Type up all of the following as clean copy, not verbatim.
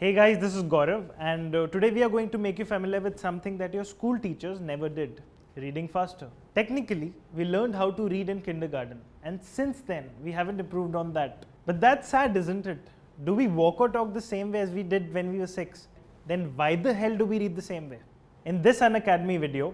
Hey guys, this is Gaurav, and today we are going to make you familiar with something that your school teachers never did: reading faster. Technically, we learned how to read in kindergarten, and since then we haven't improved on that. But that's sad, isn't it? Do we walk or talk the same way as we did when we were 6? Then why the hell do we read the same way? In this Unacademy video,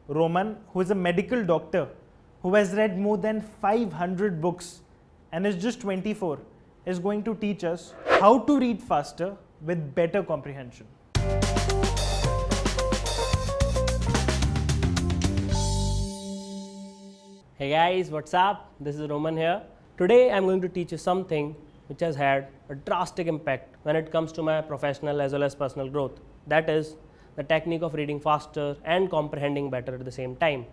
Roman, who is a medical doctor who has read more than 500 books and is just 24, is going to teach us how to read faster with better comprehension. Hey guys, what's up? This is Roman here. Today I'm going to teach you something which has had a drastic impact when it comes to my professional as well as personal growth. That is the technique of reading faster and comprehending better at the same time.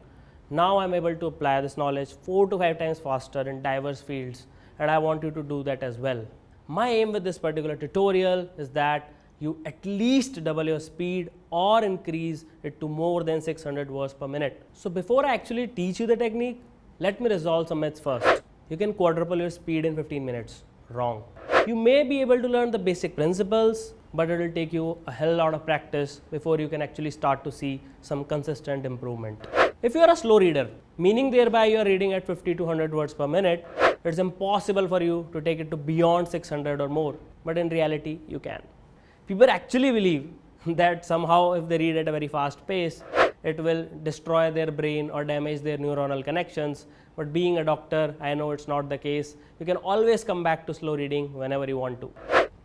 Now I'm able to apply this knowledge 4 to 5 times faster in diverse fields, and I want you to do that as well. My aim with this particular tutorial is that you at least double your speed or increase it to more than 600 words per minute. So before I actually teach you the technique, let me resolve some myths first. You can quadruple your speed in 15 minutes. Wrong. You may be able to learn the basic principles, but it will take you a hell lot of practice before you can actually start to see some consistent improvement. If you are a slow reader, meaning thereby you are reading at 50 to 100 words per minute, it's impossible for you to take it to beyond 600 or more, but in reality you can. People actually believe that somehow if they read at a very fast pace, it will destroy their brain or damage their neuronal connections, but being a doctor, I know it's not the case. You can always come back to slow reading whenever you want to.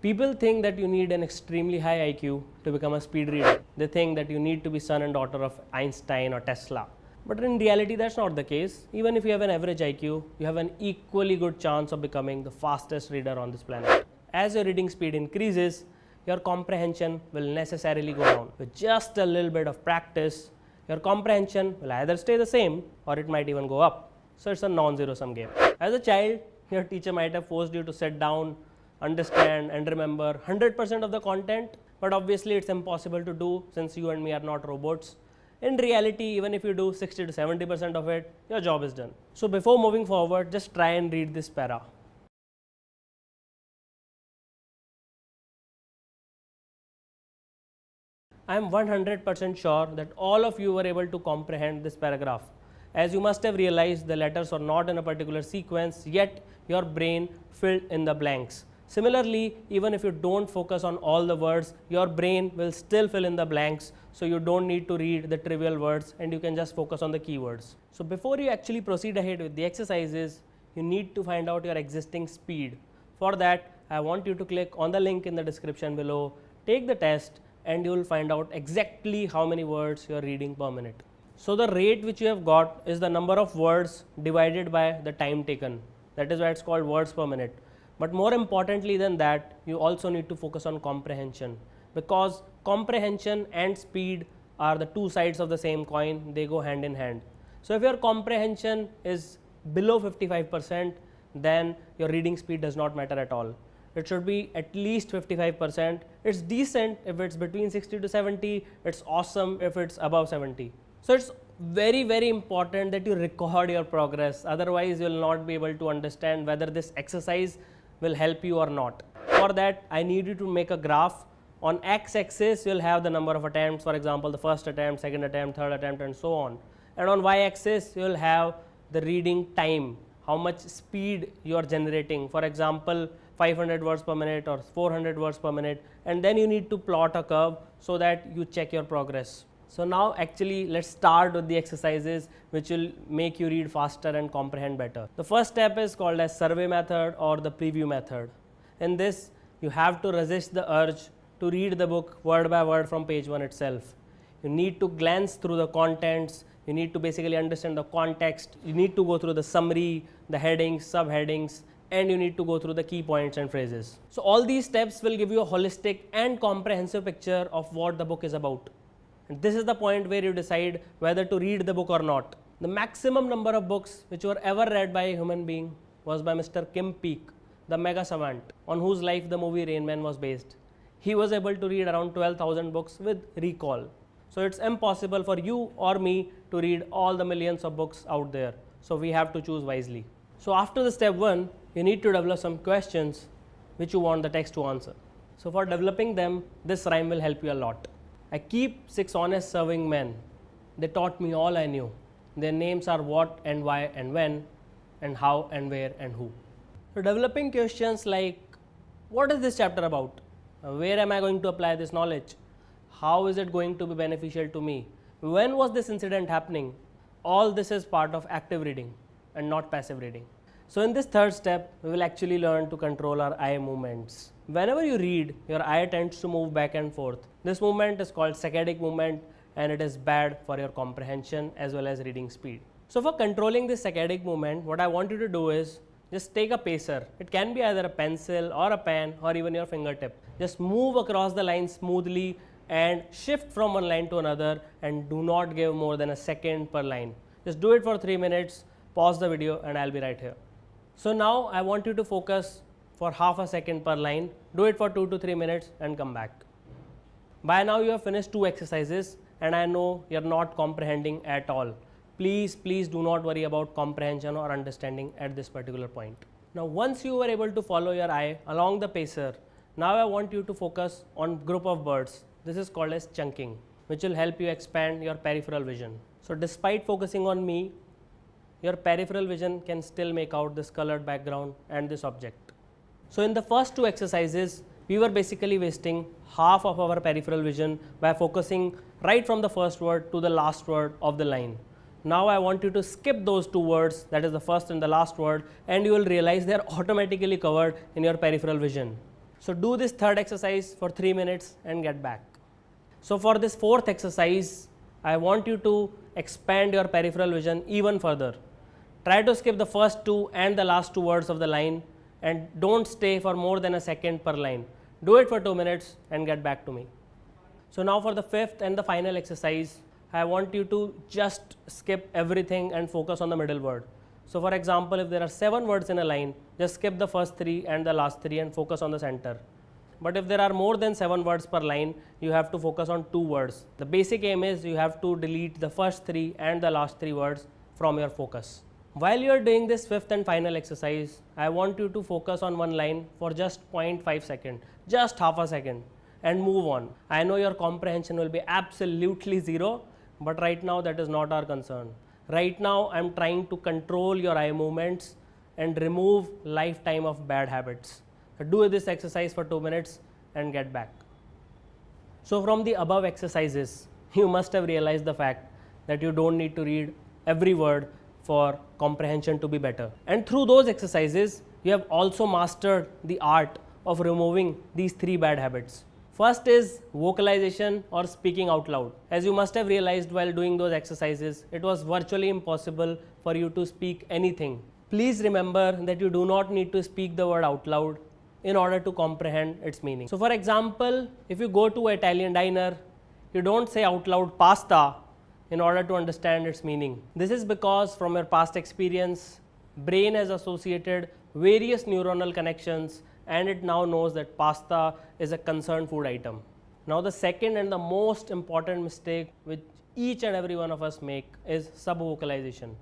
People think that you need an extremely high IQ to become a speed reader. They think that you need to be son and daughter of Einstein or Tesla. But in reality, that's not the case. Even if you have an average IQ, you have an equally good chance of becoming the fastest reader on this planet. As your reading speed increases, your comprehension will necessarily go down. With just a little bit of practice, your comprehension will either stay the same or it might even go up. So it's a non-zero sum game. As a child, your teacher might have forced you to sit down, understand and remember 100% of the content, but obviously it's impossible to do since you and me are not robots. In reality, even if you do 60 to 70% of it, your job is done. So before moving forward, just try and read this para. I am 100% sure that all of you were able to comprehend this paragraph. As you must have realized, the letters are not in a particular sequence, yet your brain filled in the blanks. Similarly, even if you don't focus on all the words, your brain will still fill in the blanks, so you don't need to read the trivial words and you can just focus on the keywords. So before you actually proceed ahead with the exercises, you need to find out your existing speed. For that, I want you to click on the link in the description below, take the test, and you will find out exactly how many words you are reading per minute. So the rate which you have got is the number of words divided by the time taken. That is why it's called words per minute. But more importantly than that, you also need to focus on comprehension, because comprehension and speed are the two sides of the same coin. They go hand in hand. So if your comprehension is below 55%, then your reading speed does not matter at all. It should be at least 55%. It's decent if it's between 60 to 70. It's awesome if it's above 70. So it's very, very important that you record your progress. Otherwise, you will not be able to understand whether this exercise will help you or not. For that, I need you to make a graph. On x-axis, you'll have the number of attempts, for example, the first attempt, second attempt, third attempt, and so on. And on y-axis, you'll have the reading time, how much speed you are generating. For example, 500 words per minute or 400 words per minute, and then you need to plot a curve so that you check your progress. So now actually let's start with the exercises which will make you read faster and comprehend better. The first step is called as survey method or the preview method. In this, you have to resist the urge to read the book word by word from page 1 itself. You need to glance through the contents. You need to basically understand the context. You need to go through the summary, the headings, subheadings, and you need to go through the key points and phrases. So all these steps will give you a holistic and comprehensive picture of what the book is about. And this is the point where you decide whether to read the book or not. The maximum number of books which were ever read by a human being was by Mr. Kim Peek, the mega savant, on whose life the movie Rain Man was based. He was able to read around 12,000 books with recall. So it's impossible for you or me to read all the millions of books out there. So we have to choose wisely. So after the step 1, you need to develop some questions which you want the text to answer. So for developing them, this rhyme will help you a lot. I keep 6 honest serving men. They taught me all I knew. Their names are what and why and when and how and where and who. So developing questions like, what is this chapter about? Where am I going to apply this knowledge? How is it going to be beneficial to me? When was this incident happening? All this is part of active reading and not passive reading. So in this third step, we will actually learn to control our eye movements. Whenever you read, your eye tends to move back and forth. This movement is called saccadic movement, and it is bad for your comprehension as well as reading speed. So for controlling this saccadic movement, what I want you to do is just take a pacer. It can be either a pencil or a pen or even your fingertip. Just move across the line smoothly and shift from one line to another, and do not give more than a second per line. Just do it for 3 minutes, pause the video, and I'll be right here. So now I want you to focus for half a second per line. Do it for 2 to 3 minutes and come back. By now you have finished 2 exercises, and I know you're not comprehending at all. Please do not worry about comprehension or understanding at this particular point. Now once you were able to follow your eye along the pacer, now I want you to focus on group of birds. This is called as chunking, which will help you expand your peripheral vision. So despite focusing on me, your peripheral vision can still make out this colored background and this object. So in the first 2 exercises, we were basically wasting half of our peripheral vision by focusing right from the first word to the last word of the line. Now I want you to skip those 2 words, that is the first and the last word, and you will realize they are automatically covered in your peripheral vision. So do this third exercise for 3 minutes and get back. So for this fourth exercise, I want you to expand your peripheral vision even further. Try to skip the first 2 and the last 2 words of the line, and don't stay for more than a second per line. Do it for 2 minutes and get back to me. So now for the fifth and the final exercise, I want you to just skip everything and focus on the middle word. So for example, if there are 7 words in a line, just skip the first 3 and the last 3 and focus on the center. But if there are more than 7 words per line, you have to focus on 2 words. The basic aim is you have to delete the first 3 and the last 3 words from your focus. While you are doing this fifth and final exercise, I want you to focus on one line for just 0.5 seconds, just half a second, and move on. I know your comprehension will be absolutely zero, but right now that is not our concern. Right now I am trying to control your eye movements and remove lifetime of bad habits. Do this exercise for 2 minutes and get back. So from the above exercises, you must have realized the fact that you don't need to read every word for comprehension to be better. And through those exercises, you have also mastered the art of removing these 3 bad habits. First is vocalization or speaking out loud. As you must have realized while doing those exercises, it was virtually impossible for you to speak anything. Please remember that you do not need to speak the word out loud in order to comprehend its meaning. So for example, if you go to an Italian diner, you don't say out loud pasta in order to understand its meaning. This is because from your past experience, brain has associated various neuronal connections, and it now knows that pasta is a concerned food item. Now the second and the most important mistake which each and every one of us make is subvocalization.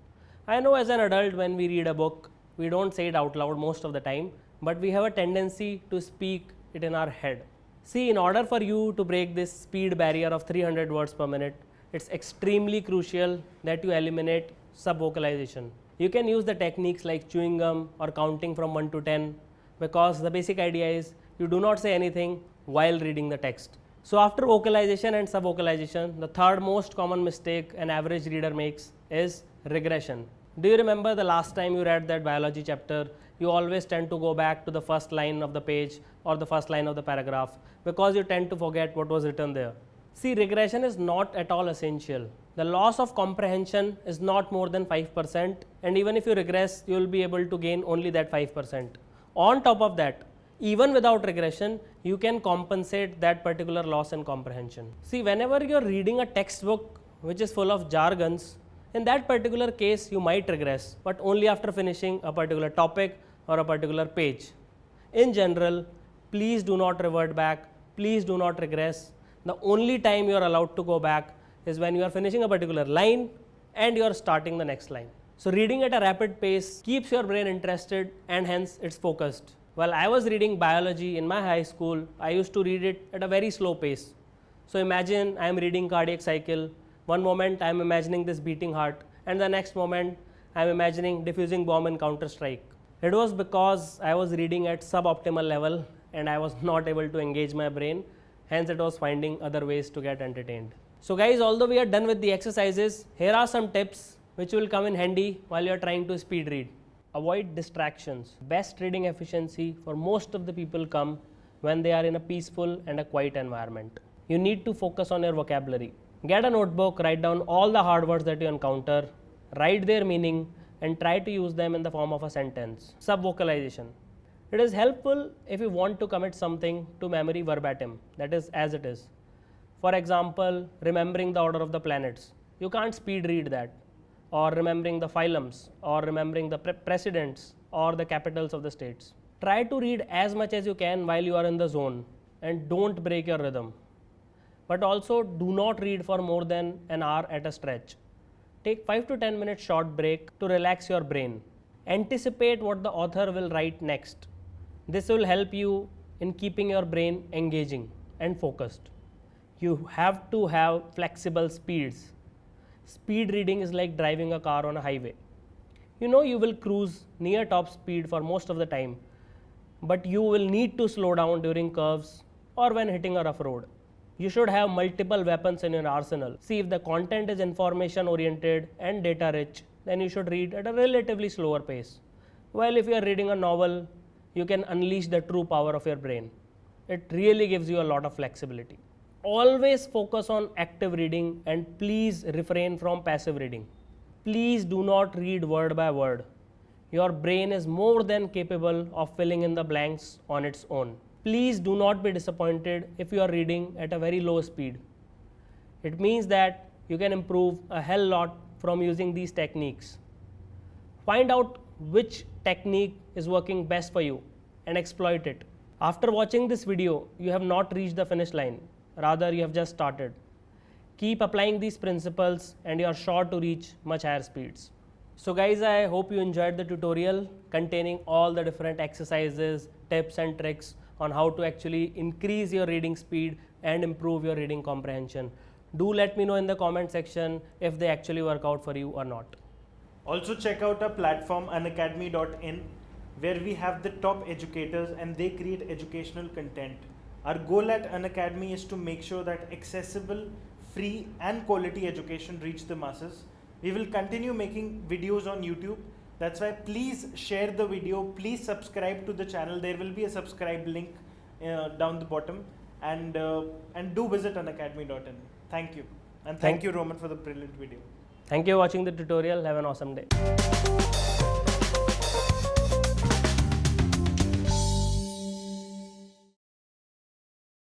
I know as an adult, when we read a book, we don't say it out loud most of the time, but we have a tendency to speak it in our head. See, in order for you to break this speed barrier of 300 words per minute, it's extremely crucial that you eliminate subvocalization. You can use the techniques like chewing gum or counting from 1 to 10, because the basic idea is you do not say anything while reading the text. So after vocalization and subvocalization, the third most common mistake an average reader makes is regression. Do you remember the last time you read that biology chapter? You always tend to go back to the first line of the page or the first line of the paragraph because you tend to forget what was written there. See, regression is not at all essential. The loss of comprehension is not more than 5%, and even if you regress, you will be able to gain only that 5%. On top of that, even without regression, you can compensate that particular loss in comprehension. See, whenever you are reading a textbook which is full of jargons, in that particular case you might regress, but only after finishing a particular topic or a particular page. In general, please do not revert back, please do not regress. The only time you are allowed to go back is when you are finishing a particular line and you are starting the next line. So reading at a rapid pace keeps your brain interested and hence it's focused. While I was reading biology in my high school, I used to read it at a very slow pace. So imagine I am reading cardiac cycle. One moment I am imagining this beating heart, and the next moment I am imagining defusing bomb in Counter-Strike. It was because I was reading at suboptimal level and I was not able to engage my brain. Hence it was finding other ways to get entertained. So guys, although we are done with the exercises, here are some tips which will come in handy while you are trying to speed read. Avoid distractions. Best reading efficiency for most of the people come when they are in a peaceful and a quiet environment. You need to focus on your vocabulary. Get a notebook, write down all the hard words that you encounter, write their meaning, and try to use them in the form of a sentence. Sub-vocalization. It is helpful if you want to commit something to memory verbatim, that is as it is. For example, remembering the order of the planets. You can't speed read that. Or remembering the phylums, or remembering the presidents, or the capitals of the states. Try to read as much as you can while you are in the zone, and don't break your rhythm. But also do not read for more than an hour at a stretch. Take 5 to 10 minutes short break to relax your brain. Anticipate what the author will write next. This will help you in keeping your brain engaging and focused. You have to have flexible speeds. Speed reading is like driving a car on a highway. You know you will cruise near top speed for most of the time, but you will need to slow down during curves or when hitting a rough road. You should have multiple weapons in your arsenal. See, if the content is information oriented and data rich, then you should read at a relatively slower pace. While if you are reading a novel, you can unleash the true power of your brain. It really gives you a lot of flexibility. Always focus on active reading and please refrain from passive reading. Please do not read word by word. Your brain is more than capable of filling in the blanks on its own. Please do not be disappointed if you are reading at a very low speed. It means that you can improve a hell lot from using these techniques. Find out which technique is working best for you and exploit it. After watching this video, you have not reached the finish line. Rather, you have just started. Keep applying these principles and you are sure to reach much higher speeds. So guys, I hope you enjoyed the tutorial containing all the different exercises, tips and tricks on how to actually increase your reading speed and improve your reading comprehension. Do let me know in the comment section if they actually work out for you or not. Also check out our platform unacademy.in, where we have the top educators and they create educational content. Our goal at Unacademy is to make sure that accessible, free and quality education reach the masses. We will continue making videos on YouTube. That's why please share the video, please subscribe to the channel. There will be a subscribe link down the bottom, and do visit unacademy.in. Thank you. And thank you, Roman, for the brilliant video. Thank you for watching the tutorial. Have an awesome day.